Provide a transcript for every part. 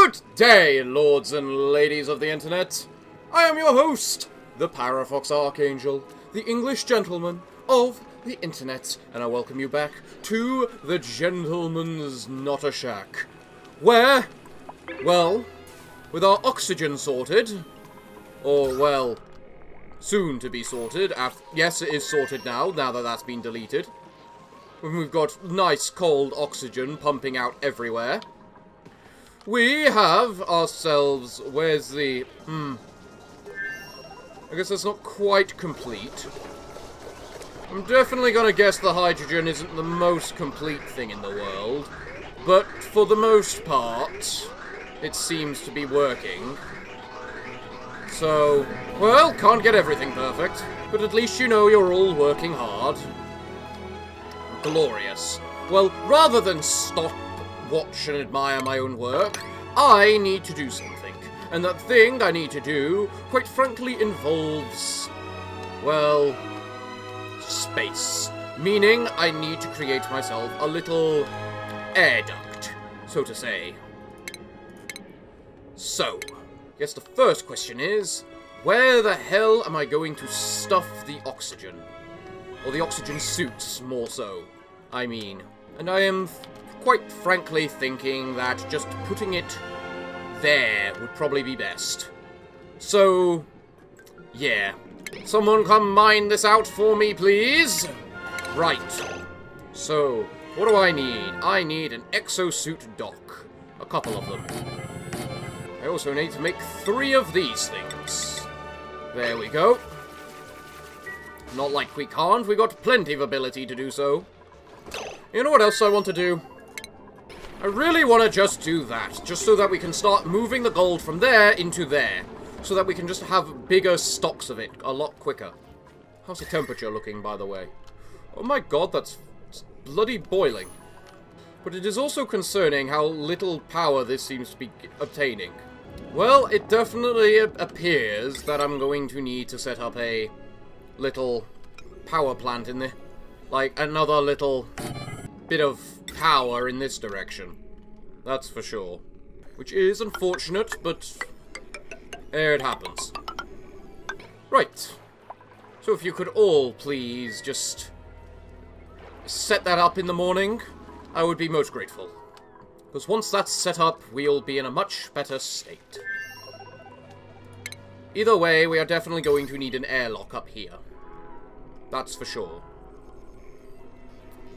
Good day, lords and ladies of the internet. I am your host, the Parafox Archangel, the English gentleman of the internet, and I welcome you back to the Gentleman's Not a Shack, where, well, with our oxygen sorted, or, well, soon to be sorted, yes, it is sorted now that that's been deleted. We've got nice cold oxygen pumping out everywhere. We have ourselves, where's the, I guess that's not quite complete. I'm definitely gonna guess the hydrogen isn't the most complete thing in the world, but for the most part, it seems to be working. So, well, can't get everything perfect, but at least you know you're all working hard. Glorious. Well, rather than stop, watch and admire my own work, I need to do something. And that thing I need to do, quite frankly, involves, well, space. Meaning I need to create myself a little air duct, so to say. So, I guess the first question is, where the hell am I going to stuff the oxygen? Or the oxygen suits, more so, I mean. And I am quite frankly thinking that just putting it there would probably be best. So, yeah. Someone come mine this out for me, please? Right. So, what do I need? I need an exosuit dock. A couple of them. I also need to make 3 of these things. There we go. Not like we can't, we got plenty of ability to do so. You know what else I want to do? I really want to just do that, just so that we can start moving the gold from there into there, so that we can just have bigger stocks of it a lot quicker. How's the temperature looking, by the way? Oh my god, that's bloody boiling. But it is also concerning how little power this seems to be obtaining. Well, it definitely appears that I'm going to need to set up a little power plant in there. Like, another little bit of power in this direction. That's for sure. Which is unfortunate, but there it happens. Right. So if you could all please just set that up in the morning, I would be most grateful. Because once that's set up, we'll be in a much better state. Either way, we are definitely going to need an airlock up here. That's for sure.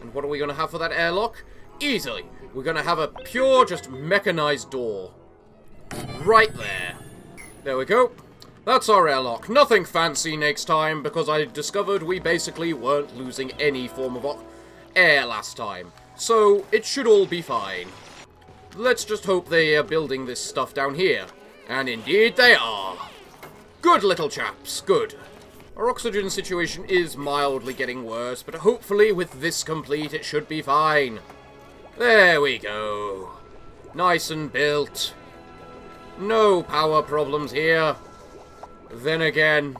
And what are we going to have for that airlock? Easily. We're going to have a pure, just mechanized door. Right there. There we go. That's our airlock. Nothing fancy next time, because I discovered we basically weren't losing any form of air last time. So, it should all be fine. Let's just hope they are building this stuff down here. And indeed they are. Good little chaps. Good. Our oxygen situation is mildly getting worse, but hopefully with this complete it should be fine. There we go. Nice and built. No power problems here. Then again,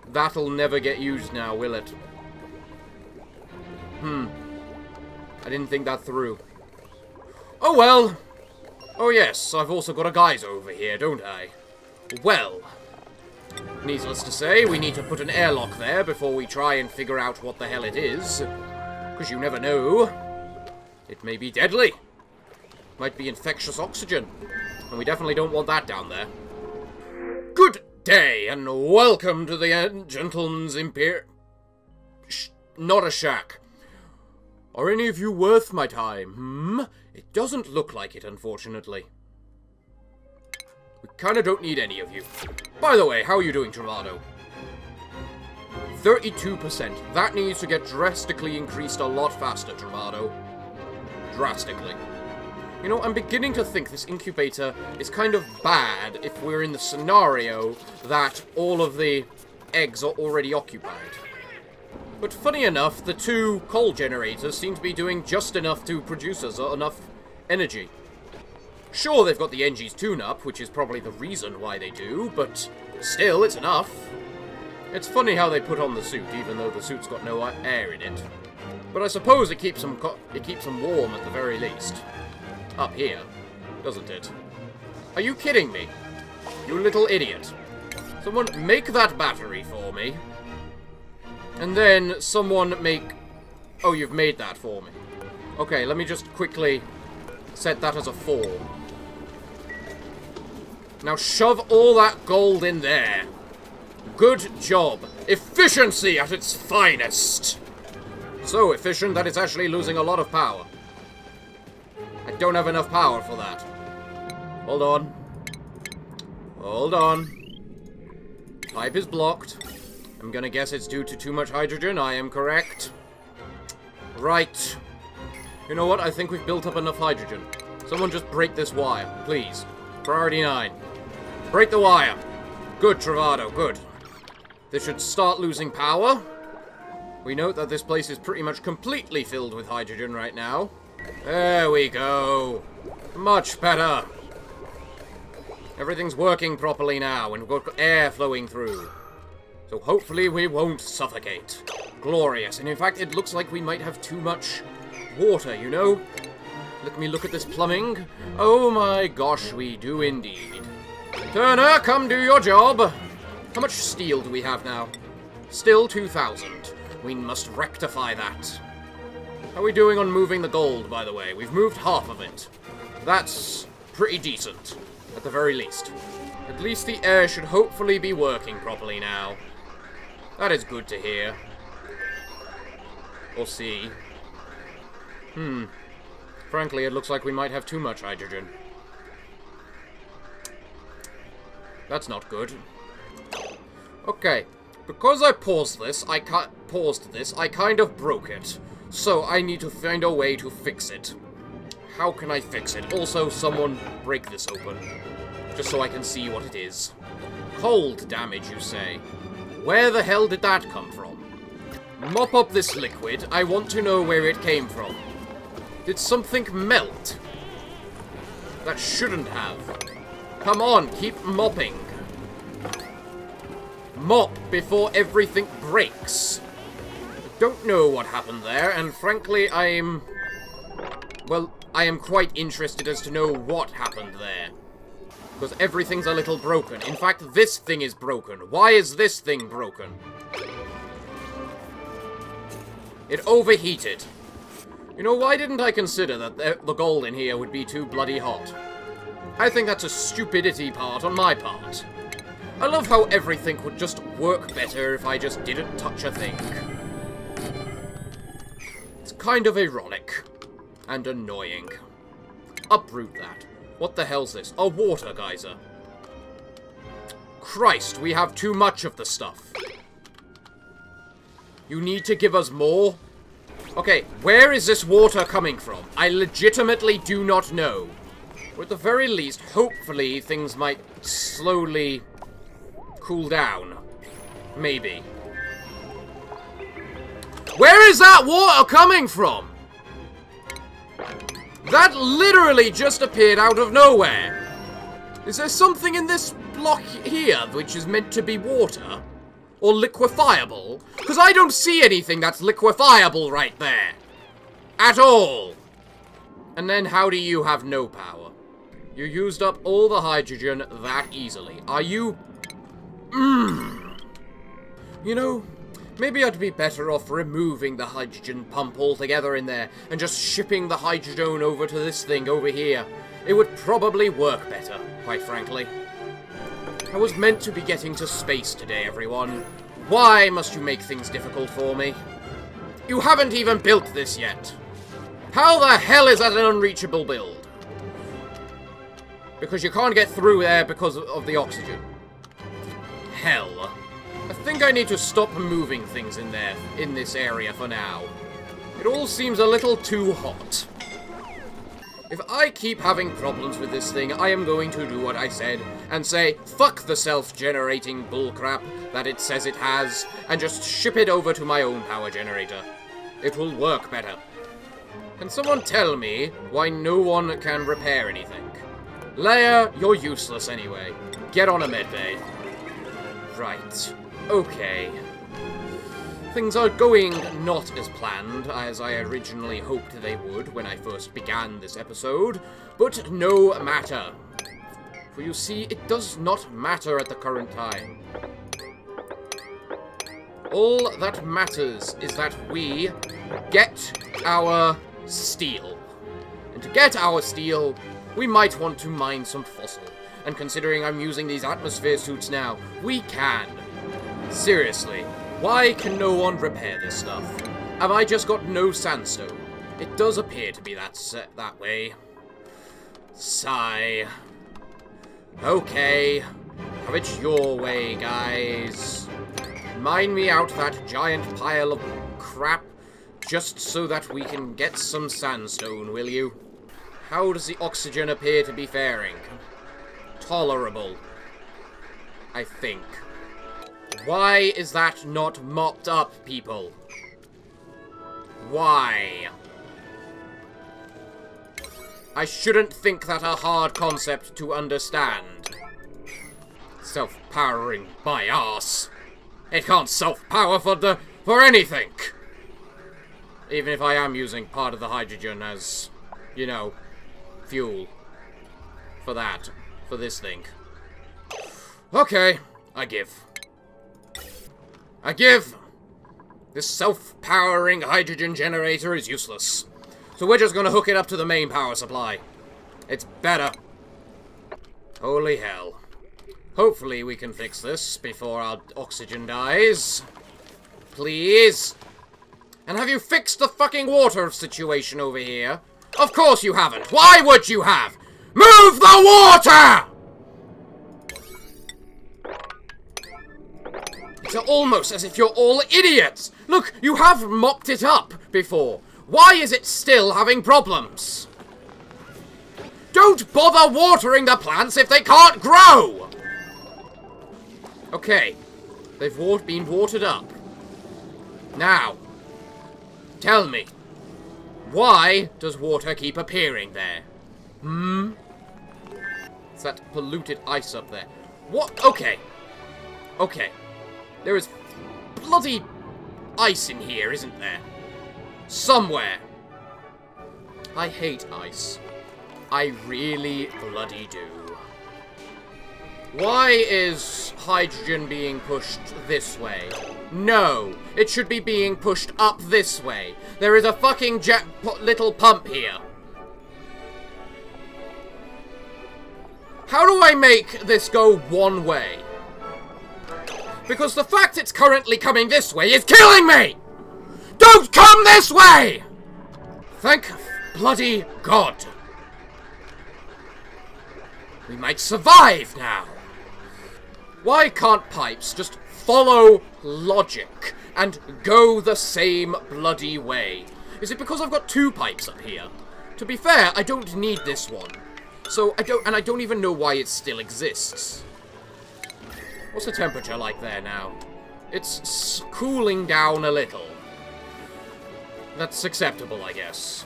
that'll never get used now, will it? I didn't think that through. Oh well. Oh yes, I've also got a geyser over here, don't I? Well, needless to say, we need to put an airlock there before we try and figure out what the hell it is. Because you never know. It may be deadly. Might be infectious oxygen. And we definitely don't want that down there. Good day, and welcome to the Gentleman's Not a Shack. Are any of you worth my time, It doesn't look like it, unfortunately. We kinda don't need any of you. By the way, how are you doing, Travado? 32%. That needs to get drastically increased a lot faster, Travado. Drastically. You know, I'm beginning to think this incubator is kind of bad if we're in the scenario that all of the eggs are already occupied. But funny enough, the 2 coal generators seem to be doing just enough to produce us enough energy. Sure, they've got the Engie's tune-up, which is probably the reason why they do, but still, it's enough. It's funny how they put on the suit, even though the suit's got no air in it. But I suppose it keeps them warm at the very least. Up here. doesn't it? Are you kidding me? You little idiot. Someone make that battery for me. And then someone make... Oh, you've made that for me. Okay, let me just quickly set that as a 4. Now shove all that gold in there. Good job. Efficiency at its finest. So efficient that it's actually losing a lot of power. I don't have enough power for that. Hold on. Hold on. Pipe is blocked. I'm gonna guess it's due to too much hydrogen. I am correct. Right. You know what? I think we've built up enough hydrogen. Someone just break this wire, please. Priority 9. Break the wire. Good, Travado, good. This should start losing power. We note that this place is pretty much completely filled with hydrogen right now. There we go. Much better. Everything's working properly now, and we've got air flowing through. So hopefully we won't suffocate. Glorious. And in fact, it looks like we might have too much water, you know? Let me look at this plumbing. Oh my gosh, we do indeed. Turner, come do your job. How much steel do we have now? Still 2,000. We must rectify that. How are we doing on moving the gold, by the way? We've moved half of it. That's pretty decent, at the very least. At least the air should hopefully be working properly now. That is good to hear. Or see. Frankly, it looks like we might have too much hydrogen. That's not good. Okay. Because I paused this, I kind of broke it. So I need to find a way to fix it. How can I fix it? Also, someone break this open. Just so I can see what it is. Cold damage, you say? Where the hell did that come from? Mop up this liquid. I want to know where it came from. Did something melt? That shouldn't have. Come on, keep mopping. Mop before everything breaks. I don't know what happened there, and frankly, well, I am quite interested as to know what happened there. Because everything's a little broken. In fact, this thing is broken. Why is this thing broken? It overheated. You know, why didn't I consider that the gold in here would be too bloody hot? I think that's a stupidity part on my part. I love how everything would just work better if I just didn't touch a thing. It's kind of ironic. And annoying. Uproot that. What the hell's this? A water geyser. Christ, we have too much of the stuff. You need to give us more? Okay, where is this water coming from? I legitimately do not know. Or at the very least, hopefully, things might slowly cool down. Maybe. Where is that water coming from? That literally just appeared out of nowhere. Is there something in this block here which is meant to be water? Or liquefiable? Because I don't see anything that's liquefiable right there. At all. And then how do you have no power? You used up all the hydrogen that easily. Are you... You know, maybe I'd be better off removing the hydrogen pump altogether in there and just shipping the hydrogen over to this thing over here. It would probably work better, quite frankly. I was meant to be getting to space today, everyone. Why must you make things difficult for me? You haven't even built this yet. How the hell is that an unreachable build? Because you can't get through there because of the oxygen. Hell. I think I need to stop moving things in there, in this area for now. It all seems a little too hot. If I keep having problems with this thing, I am going to do what I said and say, fuck the self-generating bullcrap that it says it has, and just ship it over to my own power generator. It will work better. Can someone tell me why no one can repair anything? Leia, you're useless anyway. Get on a medbay. Right. Okay. Things are going not as planned as I originally hoped they would when I first began this episode, But no matter. For you see, it does not matter at the current time. All that matters is that we get our steel. And to get our steel, we might want to mine some fossil. And considering I'm using these atmosphere suits now, we can. Seriously, why can no one repair this stuff? Have I just got no sandstone? It does appear to be that way. Sigh. Okay, have it your way, guys. Mine me out that giant pile of crap just so that we can get some sandstone, will you? How does the oxygen appear to be faring? Tolerable, I think. Why is that not mopped up, people? Why? I shouldn't think that a hard concept to understand. Self-powering my arse. It can't self-power for anything. Even if I am using part of the hydrogen as, you know, fuel. For that. For this thing. Okay, I give. I give! This self-powering hydrogen generator is useless. So we're just gonna hook it up to the main power supply. It's better. Holy hell. Hopefully we can fix this before our oxygen dies. Please. And have you fixed the fucking water situation over here? Of course you haven't. Why would you have? Move the water! It's almost as if you're all idiots. Look, you have mopped it up before. Why is it still having problems? Don't bother watering the plants if they can't grow! Okay, they've been watered up. Now, tell me, why does water keep appearing there? It's that polluted ice up there. What? Okay. Okay. There is bloody ice in here, isn't there? Somewhere. I hate ice. I really bloody do. Why is hydrogen being pushed this way? No, it should be being pushed up this way. There is a fucking little pump here. How do I make this go one way? Because the fact it's currently coming this way is killing me! Don't come this way! Thank bloody God. We might survive now. Why can't pipes just follow logic and go the same bloody way? Is it because I've got two pipes up here? To be fair, I don't need this one. So I don't even know why it still exists. What's the temperature like there now? It's cooling down a little. That's acceptable, I guess.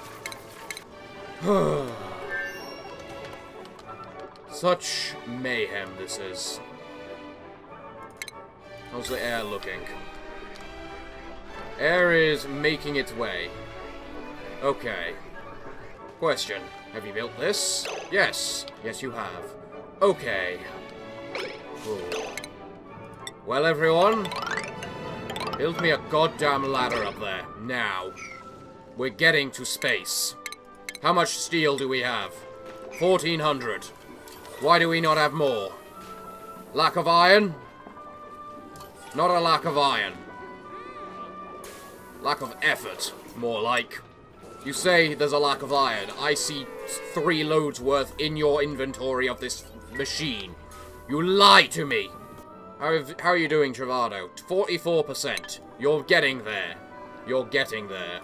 Such mayhem this is. How's the air looking? Air is making its way. Okay. Question. Have you built this? Yes. Yes, you have. Okay. Cool. Well, everyone. Build me a goddamn ladder up there. Now. We're getting to space. How much steel do we have? 1,400. Why do we not have more? Lack of iron? Not a lack of iron. Lack of effort, more like. You say there's a lack of iron. I see 3 loads worth in your inventory of this machine. You lie to me. How are you doing, Travado? 44%. You're getting there. You're getting there.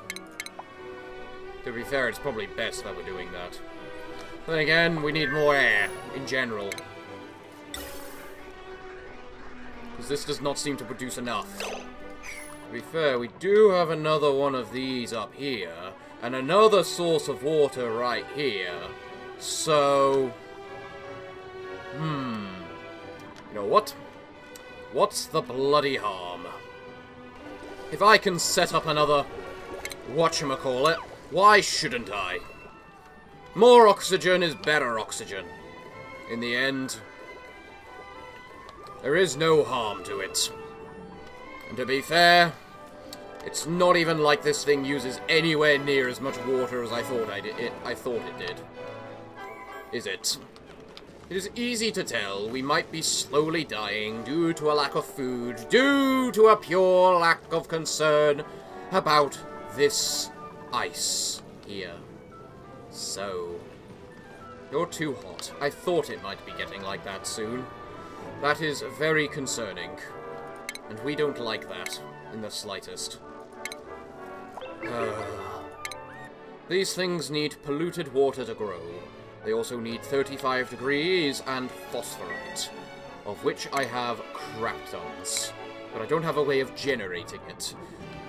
To be fair, it's probably best that we're doing that. Then again, we need more air, in general. Because this does not seem to produce enough. To be fair, we do have another one of these up here, and another source of water right here. So... You know what? What's the bloody harm? If I can set up another whatchamacallit, why shouldn't I? More oxygen is better oxygen. In the end, there is no harm to it. And to be fair, it's not even like this thing uses anywhere near as much water as I thought it did. Is it? It is easy to tell we might be slowly dying due to a lack of food, due to a pure lack of concern about this ice here. So, you're too hot. I thought it might be getting like that soon. That is very concerning. And we don't like that in the slightest. These things need polluted water to grow. They also need 35 degrees and phosphorite, of which I have crap tons. But I don't have a way of generating it.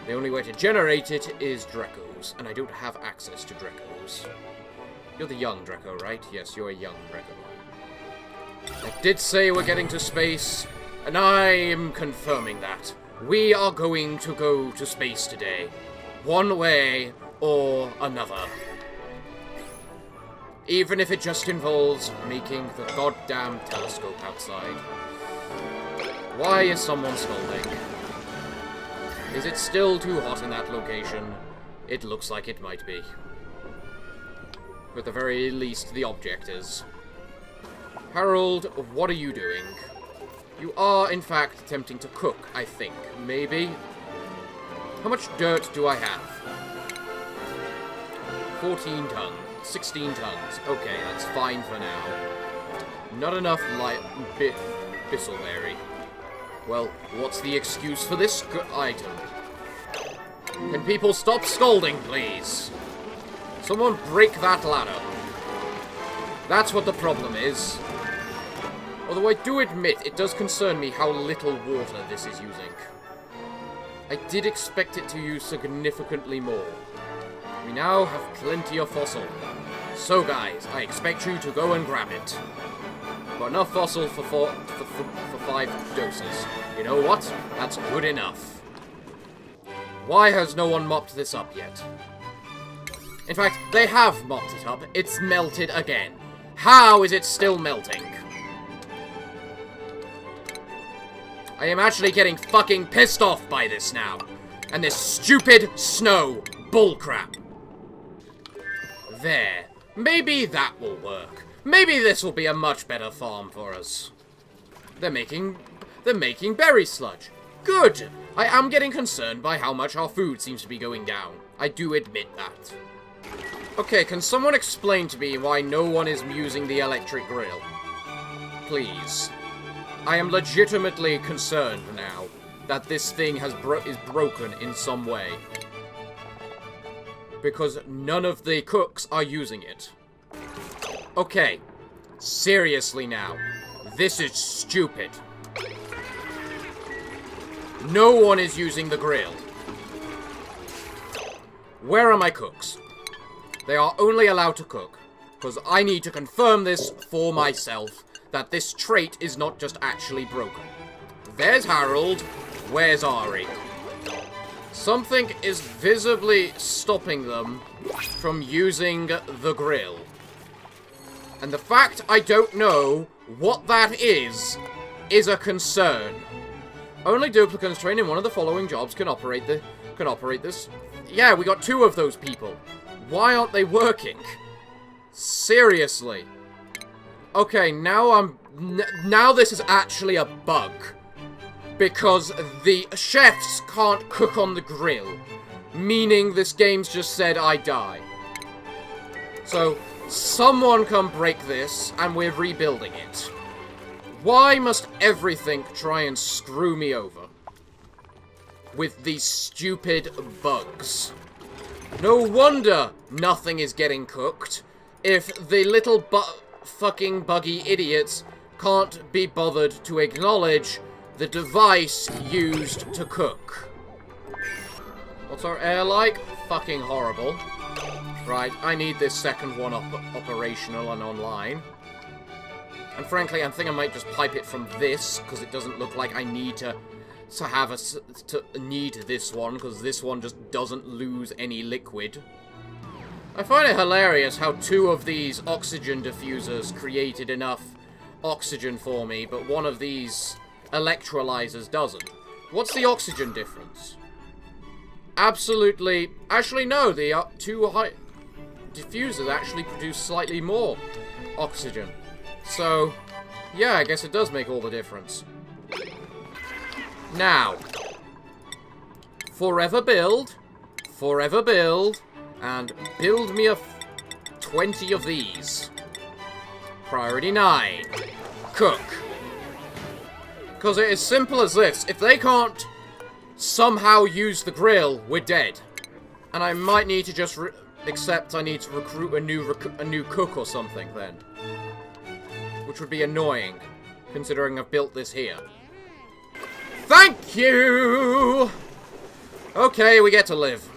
The only way to generate it is Dracos, and I don't have access to Dracos. You're the young Draco, right? Yes, you're a young Draco. I did say we're getting to space, and I am confirming that. We are going to go to space today. One way or another. Even if it just involves making the goddamn telescope outside. Why is someone scolding? Is it still too hot in that location? It looks like it might be. At the very least, the object is. Harold, what are you doing? You are, in fact, attempting to cook, I think. Maybe? How much dirt do I have? 14 tons. 16 tons. Okay, that's fine for now. Not enough bristleberry. Well, what's the excuse for this item? Can people stop scolding, please? Someone break that ladder. That's what the problem is. Although I do admit, it does concern me how little water this is using. I did expect it to use significantly more. We now have plenty of fossil. So guys, I expect you to go and grab it. Got enough fossil for 5 doses. You know what? That's good enough. Why has no one mopped this up yet? In fact, they have mopped it up. It's melted again. How is it still melting? I am actually getting fucking pissed off by this now. And this stupid snow bullcrap. There. Maybe that will work. Maybe this will be a much better farm for us. They're making berry sludge. Good! I am getting concerned by how much our food seems to be going down. I do admit that. Okay, can someone explain to me why no one is using the electric grill? Please. I am legitimately concerned now that this thing is broken in some way. Because none of the cooks are using it. Okay. Seriously now. This is stupid. No one is using the grill. Where are my cooks? They are only allowed to cook. Because I need to confirm this for myself. That this trait is not just actually broken. There's Harold. Where's Ari? Something is visibly stopping them from using the grill. And the fact I don't know what that is a concern. Only duplicants trained in one of the following jobs can operate this. Yeah, we got 2 of those people. Why aren't they working? Seriously. Okay, now now this is actually a bug. Because the chefs can't cook on the grill. Meaning this game's just said I die. So, someone come break this, and we're rebuilding it. Why must everything try and screw me over? With these stupid bugs. No wonder nothing is getting cooked. If the little fucking buggy idiots can't be bothered to acknowledge the device used to cook. What's our air like? Fucking horrible. Right, I need this second one operational and online. And frankly, I think I might just pipe it from this, because it doesn't look like I need to need this one, because this one just doesn't lose any liquid. I find it hilarious how 2 of these oxygen diffusers created enough oxygen for me, but one of these electrolyzers doesn't. What's the oxygen difference? Absolutely... Actually, no, the 2 diffusers actually produce slightly more oxygen. So, yeah, I guess it does make all the difference. Now, forever build, and build me 20 of these. Priority 9. Cook. Because it is simple as this. If they can't somehow use the grill, we're dead. And I might need to just accept I need to recruit a new cook or something then. Which would be annoying, considering I've built this here. Thank you! Okay, we get to live.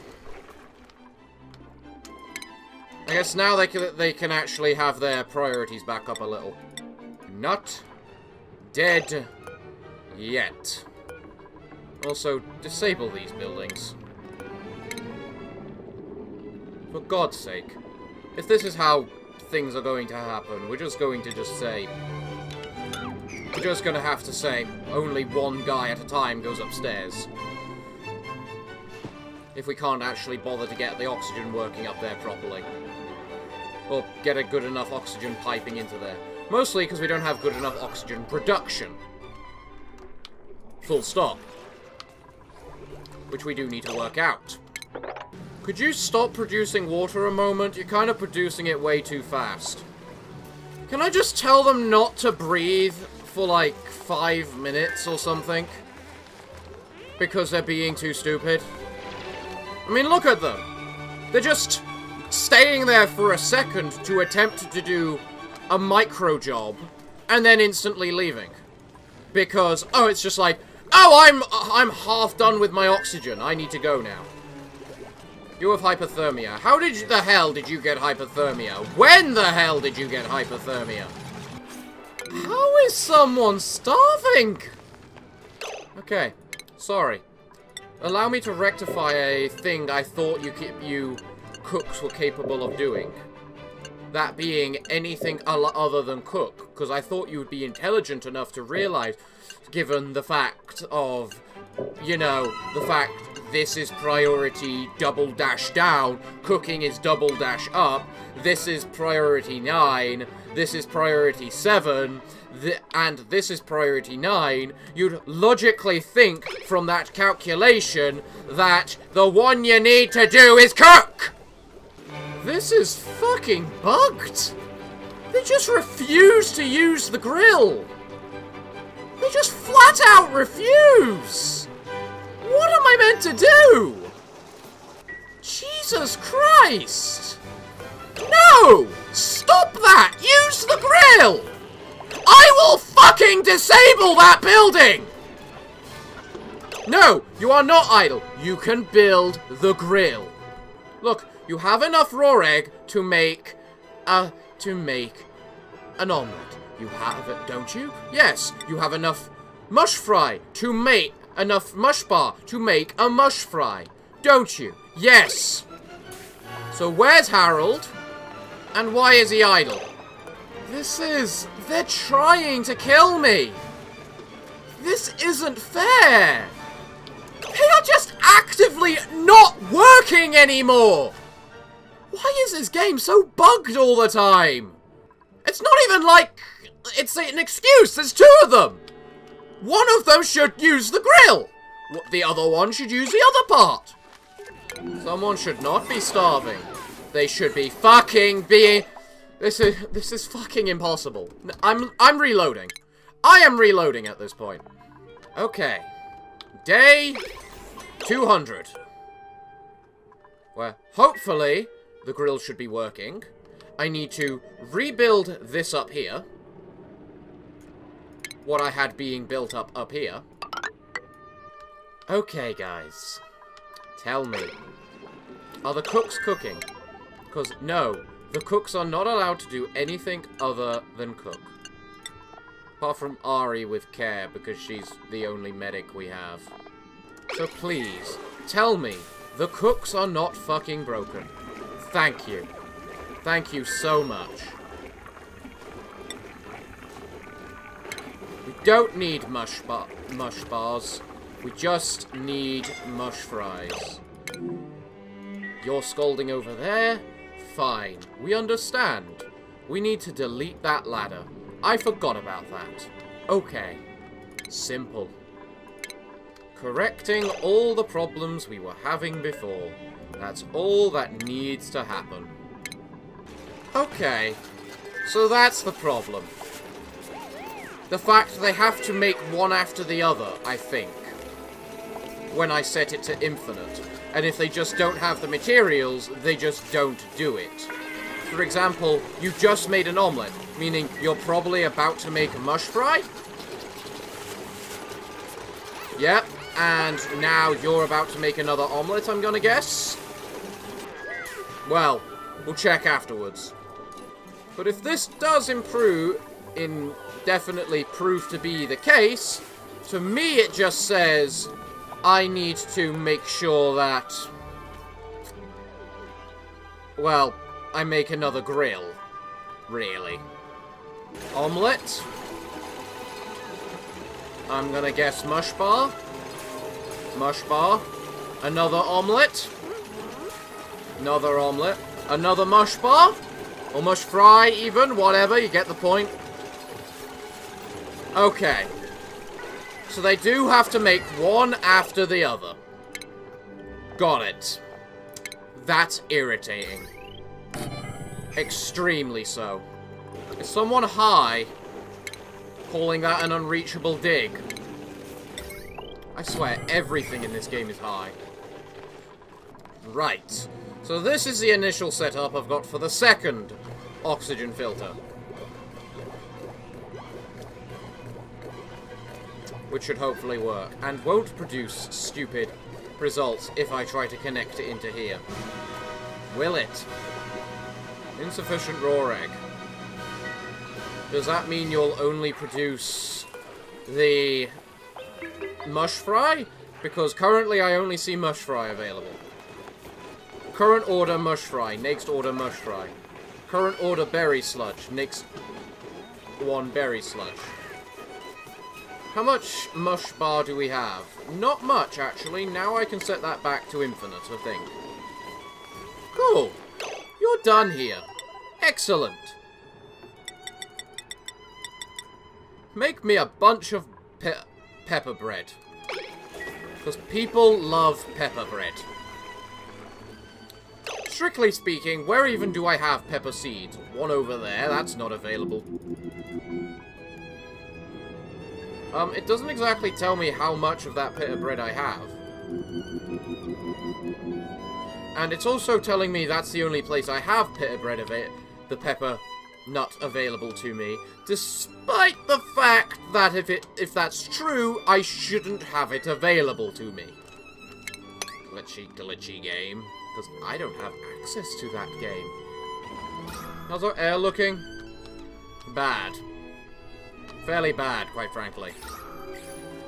I guess now they can actually have their priorities back up a little. Not dead yet. Also, disable these buildings. For God's sake. If this is how things are going to happen, we're just going to say... We're just going to have to say, only one guy at a time goes upstairs. If we can't actually bother to get the oxygen working up there properly. Or get a good enough oxygen piping into there. Mostly because we don't have good enough oxygen production. Full stop. Which we do need to work out. Could you stop producing water a moment? You're kind of producing it way too fast. Can I just tell them not to breathe for like 5 minutes or something? Because they're being too stupid? I mean, look at them. They're just staying there for a second to attempt to do a micro job and then instantly leaving. Because, oh, it's just like, oh, I'm half done with my oxygen. I need to go now. You have hypothermia. How the hell did you get hypothermia? When the hell did you get hypothermia? How is someone starving? Okay, sorry. Allow me to rectify a thing I thought you cooks were capable of doing. That being anything other than cook. Because I thought you would be intelligent enough to realize, given the fact of, you know, the fact this is priority double dash down, cooking is double dash up, this is priority 9, this is priority 7, and this is priority 9, you'd logically think from that calculation that the one you need to do is cook! This is fucking bugged! They just refuse to use the grill! They just flat out refuse! What am I meant to do? Jesus Christ! No! Stop that! Use the grill! I will fucking disable that building! No, you are not idle. You can build the grill. Look, you have enough raw egg to make an omelette. You have it, don't you? Yes, you have enough mush fry to make enough mush bar to make a mush fry. Don't you? Yes. So where's Harold? And why is he idle? They're trying to kill me. This isn't fair. They are just actively not working anymore. Why is this game so bugged all the time? It's not even like it's an excuse. There's 2 of them. One of them should use the grill. The other one should use the other part. Someone should not be starving. They should be fucking being... This is fucking impossible. I'm reloading. I am reloading at this point. Okay. Day 200. Where hopefully the grill should be working. I need to rebuild this up here. What I had being built up here. Okay, guys. Tell me. Are the cooks cooking? Because, no. The cooks are not allowed to do anything other than cook. Apart from Ari with care, because she's the only medic we have. So please, tell me, the cooks are not fucking broken. Thank you. Thank you so much. We don't need mush bars. We just need mush fries. You're scolding over there? Fine. We understand. We need to delete that ladder. I forgot about that. Okay. Simple. Correcting all the problems we were having before. That's all that needs to happen. Okay. So that's the problem. The fact they have to make one after the other, I think. When I set it to infinite. And if they just don't have the materials, they just don't do it. For example, you just made an omelette, meaning you're probably about to make a mush fry? Yep, and now you're about to make another omelette, I'm gonna guess? Well, we'll check afterwards. But if this does definitely prove to be the case, to me it just says I need to make sure that, well, I make another grill. Really. Omelette. I'm gonna guess mush bar. Mush bar. Another omelette. Another omelette. Another mush bar. Or mush fry, even. Whatever, you get the point. Okay. So they do have to make one after the other. Got it. That's irritating. Extremely so. Is someone high calling that an unreachable dig? I swear, everything in this game is high. Right. So this is the initial setup I've got for the second oxygen filter. Which should hopefully work. And won't produce stupid results if I try to connect it into here. Will it? Insufficient raw egg. Does that mean you'll only produce the mush fry? Because currently I only see mush fry available. Current order mush fry. Next order mush fry. Current order berry sludge. Next one berry sludge. How much mush bar do we have? Not much, actually. Now I can set that back to infinite, I think. Cool. You're done here. Excellent. Make me a bunch of pepper bread. Because people love pepper bread. Strictly speaking, where even do I have pepper seeds? One over there. That's not available. It doesn't exactly tell me how much of that pepper bread I have. And it's also telling me that's the only place I have pepper bread of it, the pepper nut available to me, despite the fact that if that's true, I shouldn't have it available to me. Glitchy game, because I don't have access to that game. How's our air looking? Bad. Fairly bad, quite frankly.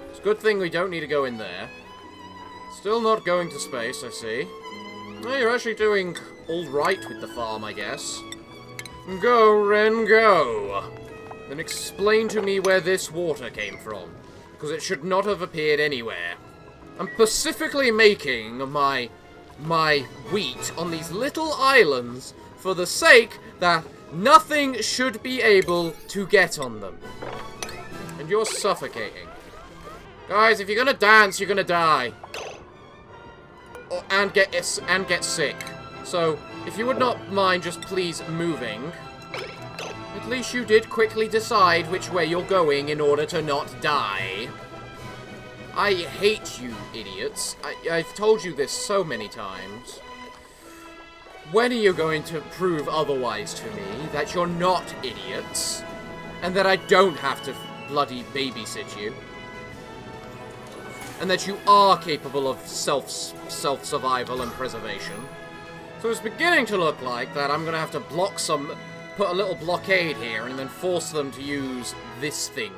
It's a good thing we don't need to go in there. Still not going to space, I see. Oh, you're actually doing alright with the farm, I guess. Go, Ren, go! Then explain to me where this water came from. Because it should not have appeared anywhere. I'm specifically making my wheat on these little islands for the sake that nothing should be able to get on them. And you're suffocating. Guys, if you're gonna dance, you're gonna die. And get sick. So, if you would not mind just please moving. At least you did quickly decide which way you're going in order to not die. I hate you, idiots. I've told you this so many times. When are you going to prove otherwise to me that you're not idiots? And that I don't have to bloody babysit you? And that you are capable of self-survival and preservation? So it's beginning to look like that I'm going to have to put a little blockade here and then force them to use this thing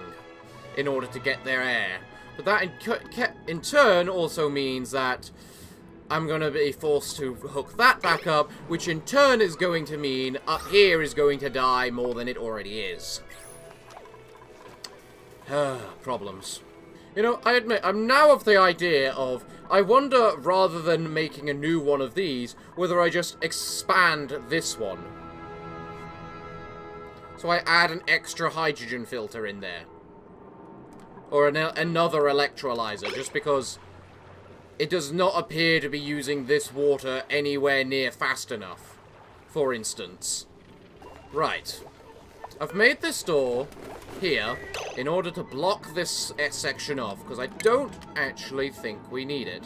in order to get their air. But that in turn also means that I'm going to be forced to hook that back up, which in turn is going to mean up here is going to die more than it already is. Problems. You know, I admit, I'm now of the idea of, I wonder, rather than making a new one of these, whether I just expand this one. So I add an extra hydrogen filter in there. Or another electrolyzer, just because it does not appear to be using this water anywhere near fast enough, for instance. Right. I've made this door here in order to block this section off, because I don't actually think we need it.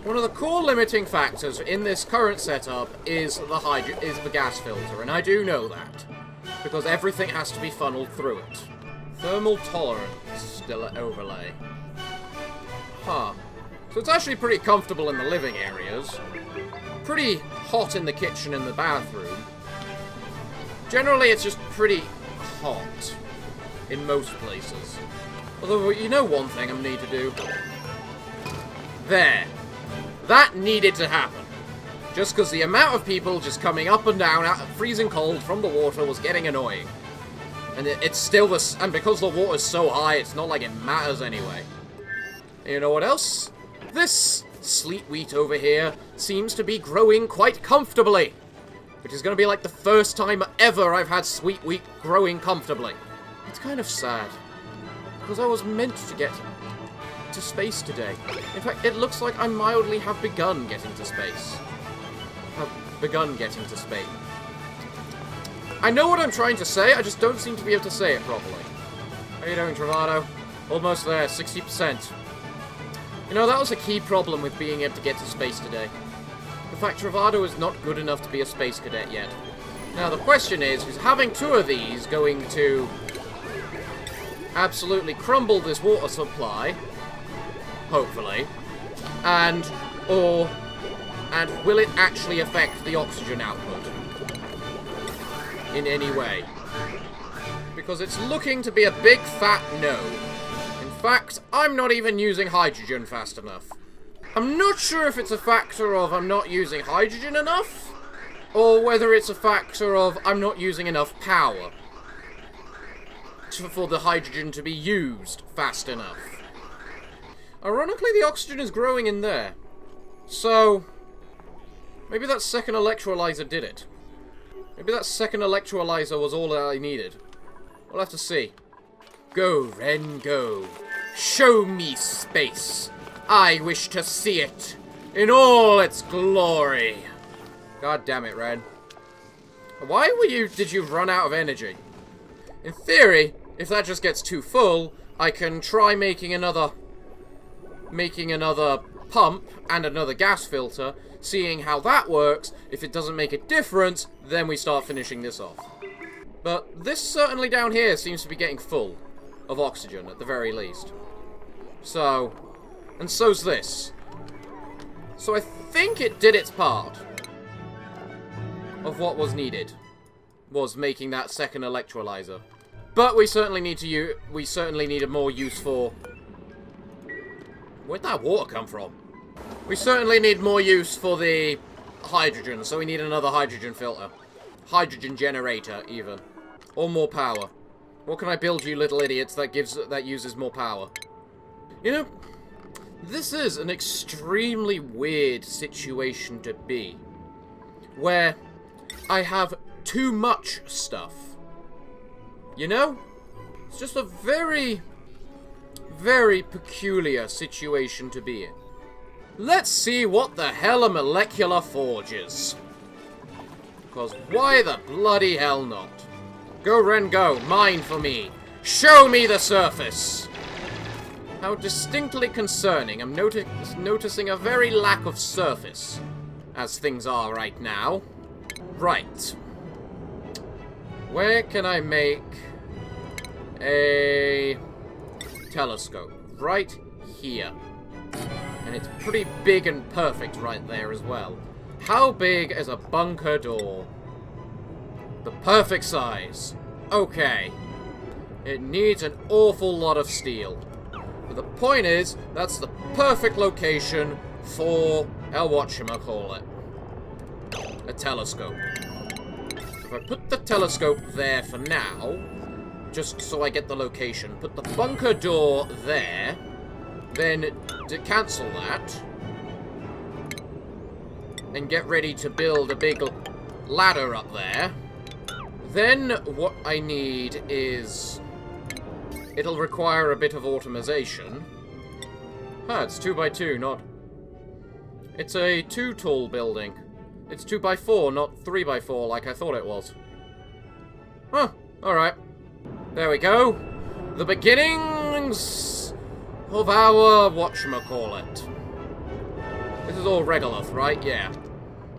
One of the core limiting factors in this current setup is the gas filter, and I do know that, because everything has to be funneled through it. Thermal tolerance still at overlay. Huh. So it's actually pretty comfortable in the living areas. Pretty hot in the kitchen and the bathroom. Generally, it's just pretty hot in most places. Although, you know one thing I need to do? There. That needed to happen. Just because the amount of people just coming up and down out freezing cold from the water was getting annoying. And it's still this, and because the water's so high, it's not like it matters anyway. And you know what else? This sleet wheat over here seems to be growing quite comfortably. Which is going to be like the first time ever I've had sweet wheat growing comfortably. It's kind of sad. Because I was meant to get to space today. In fact, it looks like I mildly have begun getting to space. I know what I'm trying to say, I just don't seem to be able to say it properly. How you doing, Travado? Almost there, 60%. You know, that was a key problem with being able to get to space today. The fact Travado is not good enough to be a space cadet yet. Now, the question is having two of these going to absolutely crumble this water supply, hopefully, and will it actually affect the oxygen output in any way? Because it's looking to be a big fat no. In fact, I'm not even using hydrogen fast enough. I'm not sure if it's a factor of I'm not using hydrogen enough, or whether it's a factor of I'm not using enough power for the hydrogen to be used fast enough. Ironically, the oxygen is growing in there. So, maybe that second electrolyzer did it. Maybe that second electrolyzer was all that I needed. We'll have to see. Go, Ren, go. Show me space. I wish to see it in all its glory. God damn it, Ren. Why did you run out of energy? In theory, if that just gets too full, I can try making another pump and another gas filter, seeing how that works. If it doesn't make a difference, then we start finishing this off. But this certainly down here seems to be getting full of oxygen, at the very least. So, and so's this. So I think it did its part of what was needed, was making that second electrolyzer. But we certainly need a more use for... Where'd that water come from? We certainly need more use for the hydrogen, so we need another hydrogen filter. Hydrogen generator, even. Or more power. What can I build, you little idiots, that uses more power? You know, this is an extremely weird situation to be. Where I have too much stuff. You know? It's just a very, very peculiar situation to be in. Let's see what the hell a molecular forge is. Because why the bloody hell not? Go, Ren, go. Mine for me. Show me the surface. How distinctly concerning. I'm noticing a very lack of surface, as things are right now. Right. Where can I make a telescope? Right here. And it's pretty big and perfect right there as well. How big is a bunker door? The perfect size. Okay. It needs an awful lot of steel. But the point is, that's the perfect location for whatchamacallit, a telescope. If I put the telescope there for now, just so I get the location, put the bunker door there, then to cancel that, and get ready to build a big ladder up there, then what I need is... it'll require a bit of automation. Huh, it's 2x2, not... it's a 2-tall building. It's 2x4, not 3x4 like I thought it was. Huh, alright. There we go. The beginnings of our whatchamacallit. This is all regolith, right? Yeah.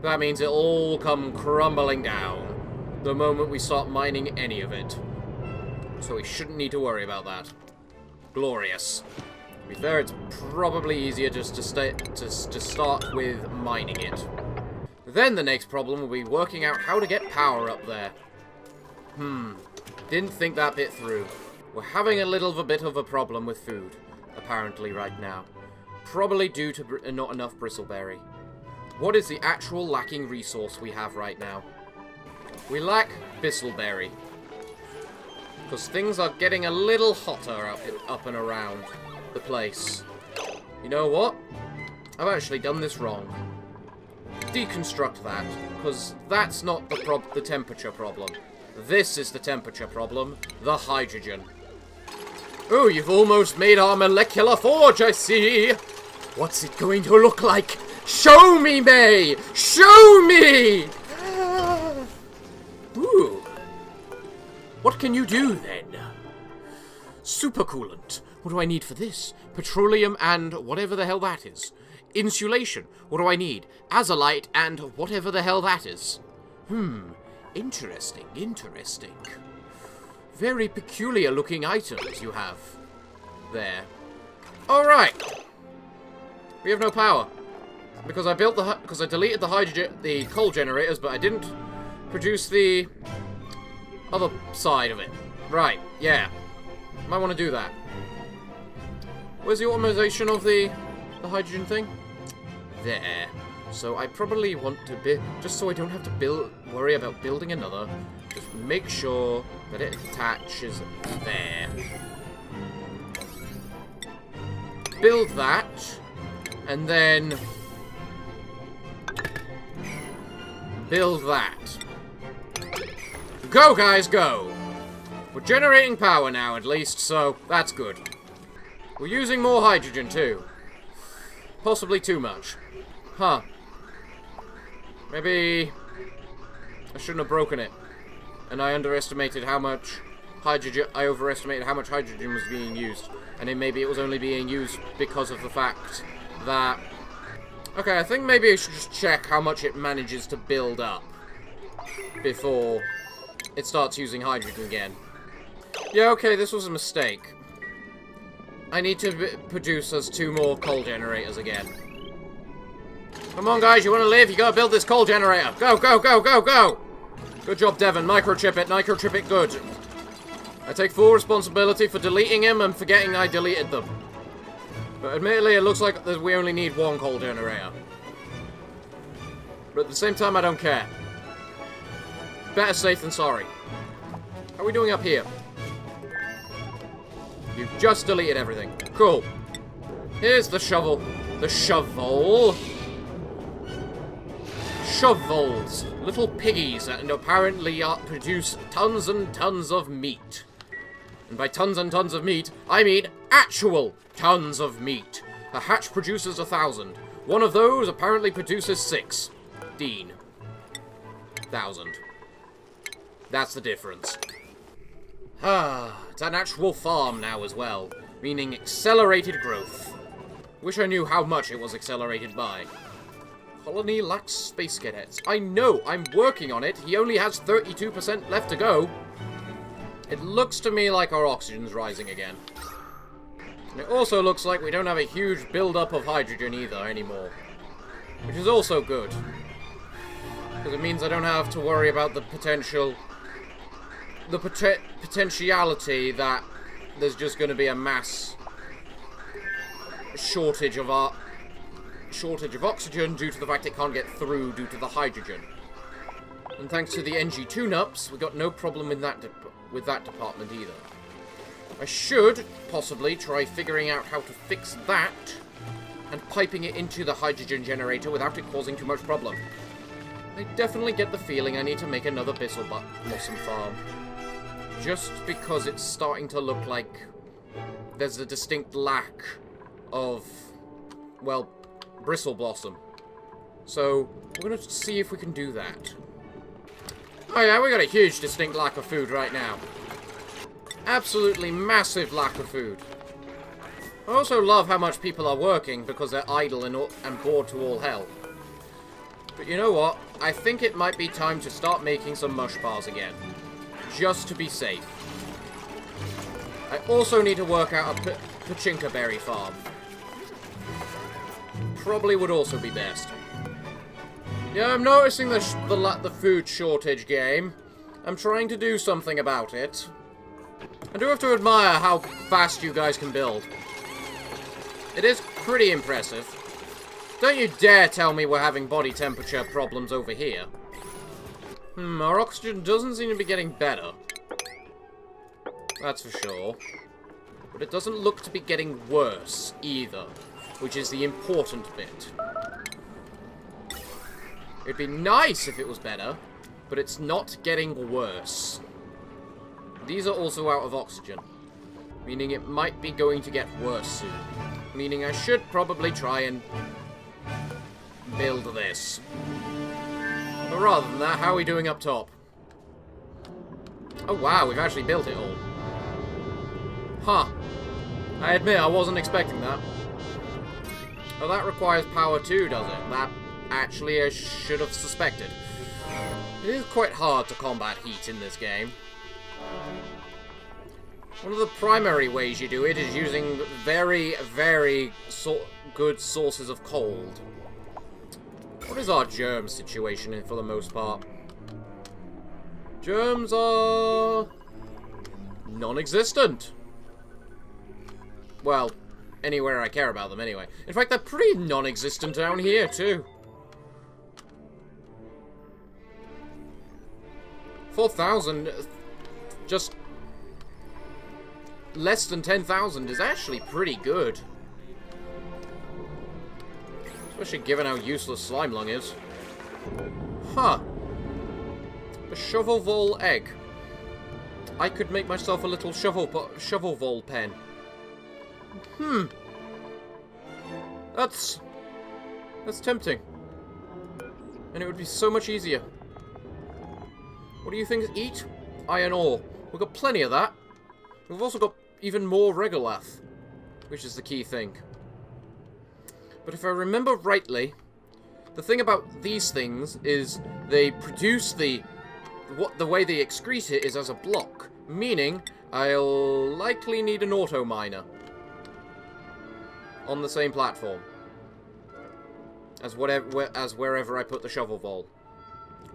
That means it'll all come crumbling down the moment we start mining any of it. So we shouldn't need to worry about that. Glorious. To be fair, it's probably easier just to start with mining it. Then the next problem will be working out how to get power up there. Didn't think that bit through. We're having a little bit of a problem with food, apparently, right now. Probably due to not enough bristleberry. What is the actual lacking resource we have right now? We lack bristleberry. Because things are getting a little hotter up and around the place. You know what? I've actually done this wrong. Deconstruct that, because that's not the temperature problem. This is the temperature problem, the hydrogen. Oh, you've almost made our molecular forge, I see! What's it going to look like? Show me, May! Show me! Ooh. What can you do, then? Supercoolant. What do I need for this? Petroleum and whatever the hell that is. Insulation. What do I need? Azolite and whatever the hell that is. Interesting, interesting. Very peculiar looking items you have there. Alright. We have no power. Because I deleted the coal generators, but I didn't produce the other side of it. Right, yeah. Might want to do that. Where's the automation of the hydrogen thing? There. So I probably want to build, just so I don't have to worry about building another, just make sure that it attaches there. Build that, and then build that. Go, guys, go! We're generating power now, at least, so that's good. We're using more hydrogen, too. Possibly too much. Huh. Maybe I shouldn't have broken it. And I underestimated how much hydrogen... I overestimated how much hydrogen was being used. And then maybe it was only being used because of the fact that... Okay, I think maybe I should just check how much it manages to build up before it starts using hydrogen again. Yeah, okay, this was a mistake. I need to produce us 2 more coal generators again. Come on, guys, you want to live? You gotta build this coal generator. Go, go, go, go, go! Good job, Devon. Microchip it good. I take full responsibility for deleting him and forgetting I deleted them. But admittedly, it looks like we only need 1 coal generator. But at the same time, I don't care. Better safe than sorry. How are we doing up here? You've just deleted everything. Cool. Here's the shovel. The shovel. Shovels. Little piggies that apparently produce tons and tons of meat. And by tons and tons of meat, I mean actual tons of meat. A hatch produces 1,000. One of those apparently produces 16,000. That's the difference. It's an actual farm now as well, meaning accelerated growth. Wish I knew how much it was accelerated by. Colony lacks space cadets. I know, I'm working on it. He only has 32% left to go. It looks to me like our oxygen's rising again. And it also looks like we don't have a huge build-up of hydrogen either anymore. Which is also good. Because it means I don't have to worry about the potential... potentiality that there's just going to be a mass shortage of our shortage of oxygen due to the fact it can't get through due to the hydrogen. And thanks to the NG tune-ups, we got no problem in that with that department either. I should possibly try figuring out how to fix that and piping it into the hydrogen generator without it causing too much problem. I definitely get the feeling I need to make another Bristle Blossom farm. Just because it's starting to look like there's a distinct lack of, well, Bristle Blossom. So, we're going to see if we can do that. Oh yeah, we got a huge distinct lack of food right now. Absolutely massive lack of food. I also love how much people are working because they're idle and bored to all hell. But you know what? I think it might be time to start making some mush bars again. Just to be safe. I also need to work out a pachinko berry farm. Probably would also be best. Yeah, I'm noticing the food shortage game. I'm trying to do something about it. I do have to admire how fast you guys can build. It is pretty impressive. Don't you dare tell me we're having body temperature problems over here. Our oxygen doesn't seem to be getting better. That's for sure. But it doesn't look to be getting worse either, which is the important bit. It'd be nice if it was better, but it's not getting worse. These are also out of oxygen, meaning it might be going to get worse soon. Meaning I should probably try and build this. But rather than that, how are we doing up top? Oh wow, we've actually built it all. Huh. I admit, I wasn't expecting that. Oh, that requires power too, does it? That actually I should have suspected. It is quite hard to combat heat in this game. One of the primary ways you do it is using very, very good sources of cold. What is our germ situation in for the most part? Germs are non-existent. Well, anywhere I care about them anyway. In fact, they're pretty non-existent down here too. 4,000, just less than 10,000 is actually pretty good. Especially given how useless Slime Lung is. Huh. A shovel vole egg. I could make myself a little shovel vole pen. That's tempting. And it would be so much easier. What do you think? Eat iron ore. We've got plenty of that. We've also got even more regolith, which is the key thing. But if I remember rightly, the thing about these things is they produce the way they excrete it is as a block, meaning I'll likely need an auto miner on the same platform as wherever I put the shovel vole.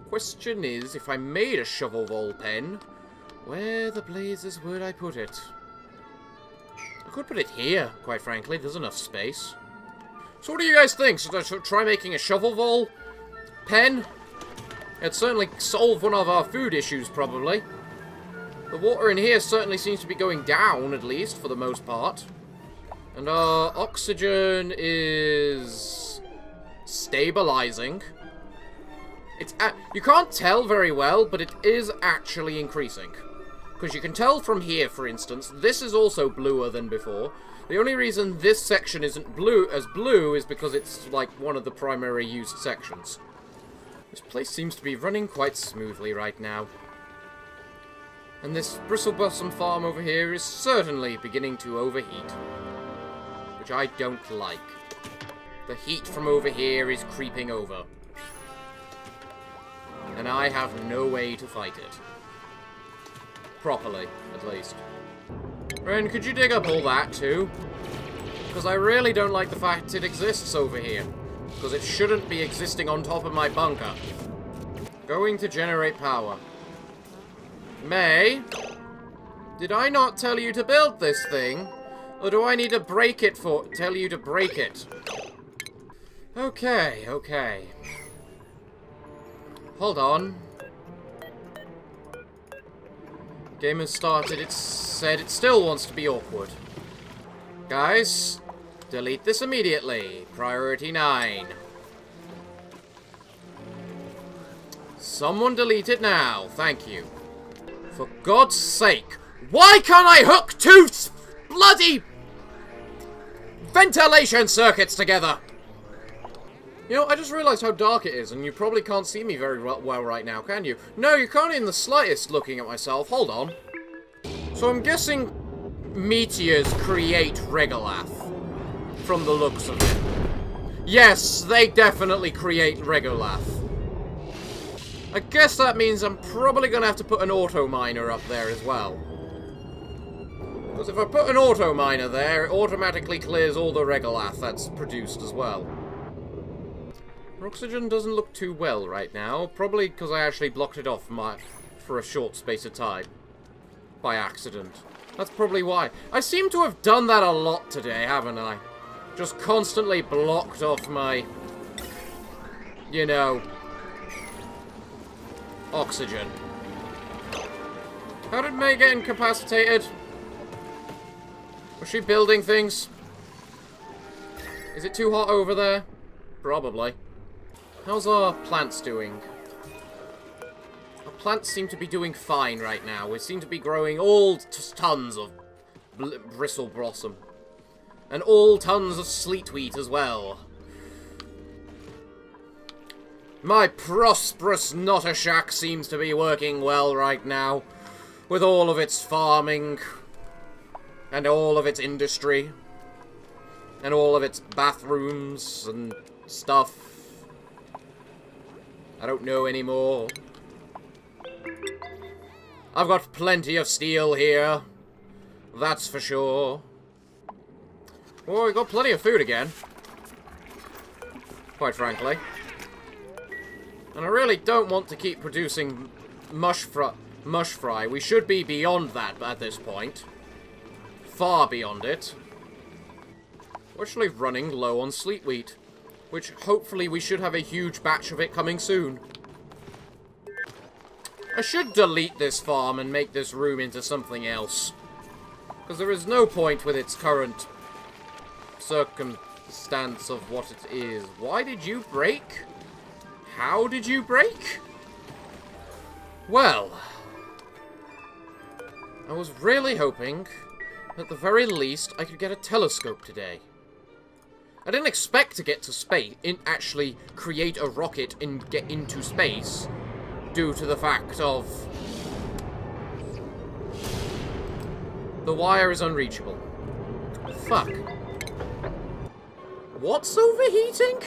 Question is, if I made a shovel vole pen, where the blazes would I put it? I could put it here, quite frankly. There's enough space. So what do you guys think? Should I try making a shovel vole pen? It'd certainly solve one of our food issues, probably. The water in here certainly seems to be going down, at least, for the most part. And our oxygen is stabilizing. You can't tell very well, but it is actually increasing. Because you can tell from here, for instance, this is also bluer than before. The only reason this section isn't blue is because it's like one of the primary used sections. This place seems to be running quite smoothly right now. And this Bristle Blossom farm over here is certainly beginning to overheat. Which I don't like. The heat from over here is creeping over. And I have no way to fight it. Properly, at least. Ren, could you dig up all that, too? Because I really don't like the fact it exists over here. Because it shouldn't be existing on top of my bunker. Going to generate power. May? Did I not tell you to build this thing? Or do I need to break it tell you to break it? Okay, okay. Hold on. Game has started. It said it still wants to be awkward. Guys, delete this immediately. Priority 9. Someone delete it now. Thank you. For God's sake. Why can't I hook 2 bloody ventilation circuits together? You know, I just realised how dark it is, and you probably can't see me very well right now, can you? No, you can't in the slightest looking at myself. Hold on. So I'm guessing meteors create regolith, from the looks of it. Yes, they definitely create regolith. I guess that means I'm probably going to have to put an auto miner up there as well. Because if I put an auto miner there, it automatically clears all the regolith that's produced as well. Oxygen doesn't look too well right now, probably because I actually blocked it off for a short space of time. By accident. That's probably why. I seem to have done that a lot today, haven't I? Just constantly blocked off my, you know, oxygen. How did May get incapacitated? Was she building things? Is it too hot over there? Probably. How's our plants doing? Our plants seem to be doing fine right now. We seem to be growing all tons of bristle blossom. And all tons of sleet wheat as well. My prosperous Not a Shack seems to be working well right now. With all of its farming. And all of its industry. And all of its bathrooms and stuff. I don't know anymore. I've got plenty of steel here. That's for sure. Oh, we've got plenty of food again. Quite frankly. And I really don't want to keep producing mush fry. We should be beyond that at this point. Far beyond it. We're actually running low on sleet wheat. Which, hopefully, we should have a huge batch of it coming soon. I should delete this farm and make this room into something else. Because there is no point with its current circumstance of what it is. Why did you break? How did you break? Well, I was really hoping, at the very least, I could get a telescope today. I didn't expect to get to space, actually create a rocket and get into space, due to the fact of the wire is unreachable. Fuck. What's overheating?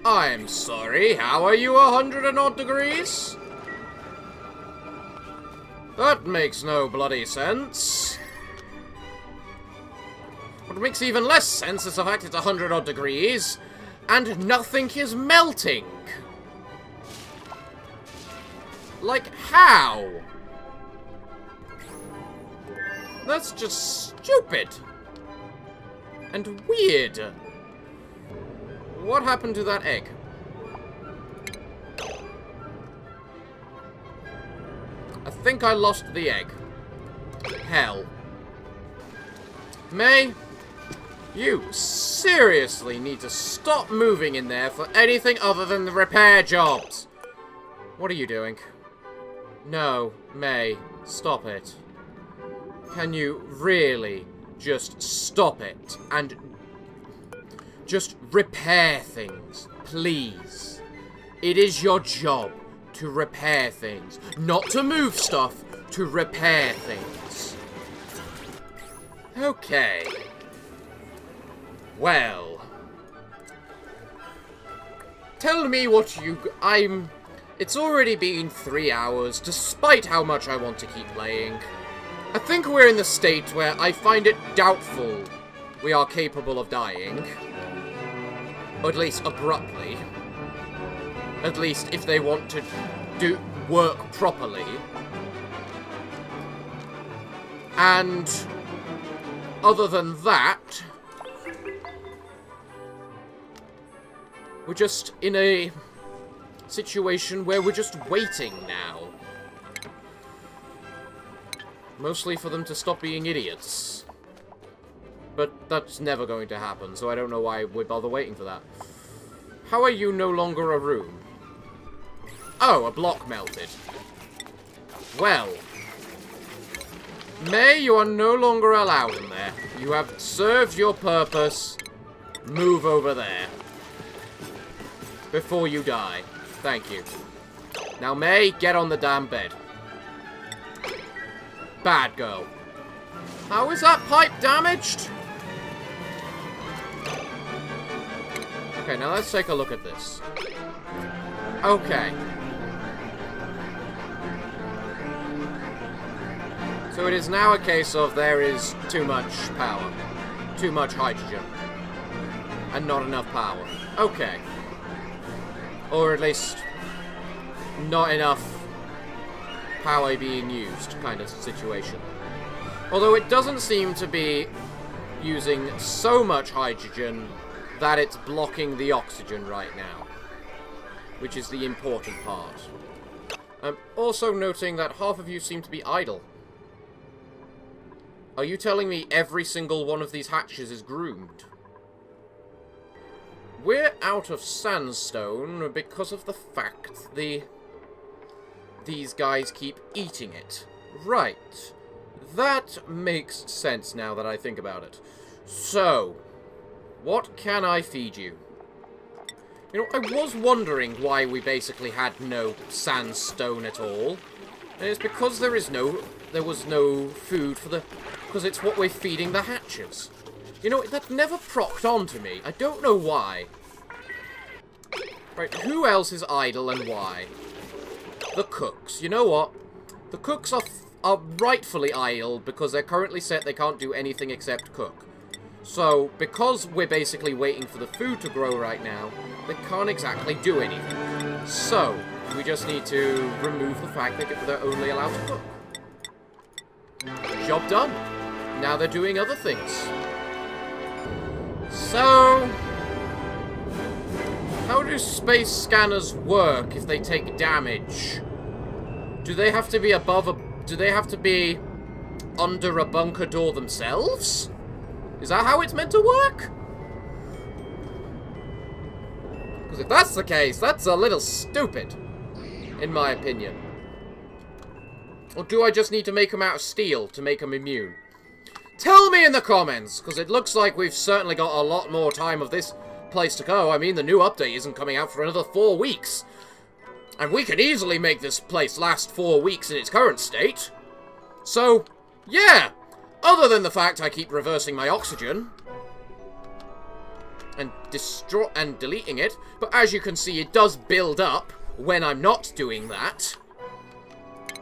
I'm sorry, how are you 100 and odd degrees? That makes no bloody sense. What makes even less sense is the fact it's 100 odd degrees, and nothing is melting. Like, how? That's just stupid. And weird. What happened to that egg? I think I lost the egg. Hell. May, you seriously need to stop moving in there for anything other than the repair jobs. What are you doing? No, May, stop it. Can you really just stop it and just repair things, please? It is your job to repair things, not to move stuff, to repair things. Okay. Well. Tell me what you... It's already been 3 hours, despite how much I want to keep playing. I think we're in the state where I find it doubtful we are capable of dying. Or at least abruptly. At least if they want to do work properly. And other than that, we're just in a situation where we're just waiting now. Mostly for them to stop being idiots. But that's never going to happen, so I don't know why we bother waiting for that. How are you no longer a room? Oh, a block melted. Well. May, you are no longer allowed in there. You have served your purpose. Move over there. Before you die. Thank you. Now, May, get on the damn bed. Bad girl. How is that pipe damaged? Okay, now let's take a look at this. Okay. So it is now a case of there is too much power. Too much hydrogen. And not enough power. Okay. Or at least not enough power being used kind of situation. Although it doesn't seem to be using so much hydrogen that it's blocking the oxygen right now. Which is the important part. I'm also noting that half of you seem to be idle. Are you telling me every single one of these hatches is groomed? We're out of sandstone because of the fact these guys keep eating it. Right. That makes sense now that I think about it. So, what can I feed you? You know, I was wondering why we basically had no sandstone at all. And it's because there was no food for the... Because it's what we're feeding the hatches. You know, that never procced onto me. I don't know why. Right, who else is idle and why? The cooks. You know what? The cooks are rightfully idle because they're currently set they can't do anything except cook. So, because we're basically waiting for the food to grow right now, they can't exactly do anything. So, we just need to remove the fact that they're only allowed to cook. Job done. Now they're doing other things. So, how do space scanners work if they take damage? Do they have to be do they have to be under a bunker door themselves? Is that how it's meant to work? Because if that's the case, that's a little stupid, in my opinion. Or do I just need to make them out of steel to make them immune? Tell me in the comments, because it looks like we've certainly got a lot more time of this place to go. I mean, the new update isn't coming out for another 4 weeks. And we could easily make this place last 4 weeks in its current state. So, yeah. Other than the fact I keep reversing my oxygen. And deleting it. But as you can see, it does build up when I'm not doing that.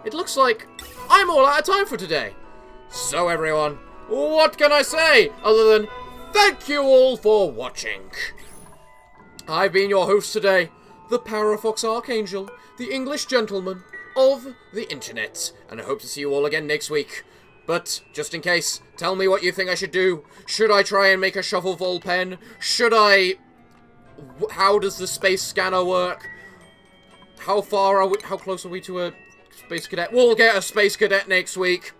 It looks like I'm all out of time for today. So everyone, what can I say other than thank you all for watching. I've been your host today, the Parafox Archangel, the English gentleman of the internet, and I hope to see you all again next week. But, just in case, tell me what you think I should do. Should I try and make a shuffle pen? Should I... How does the space scanner work? How close are we to a space cadet? We'll get a space cadet next week.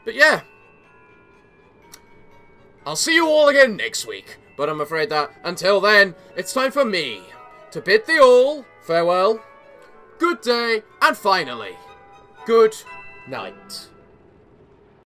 But yeah. I'll see you all again next week. But I'm afraid that, until then, it's time for me to bid thee all farewell, good day, and finally, good night.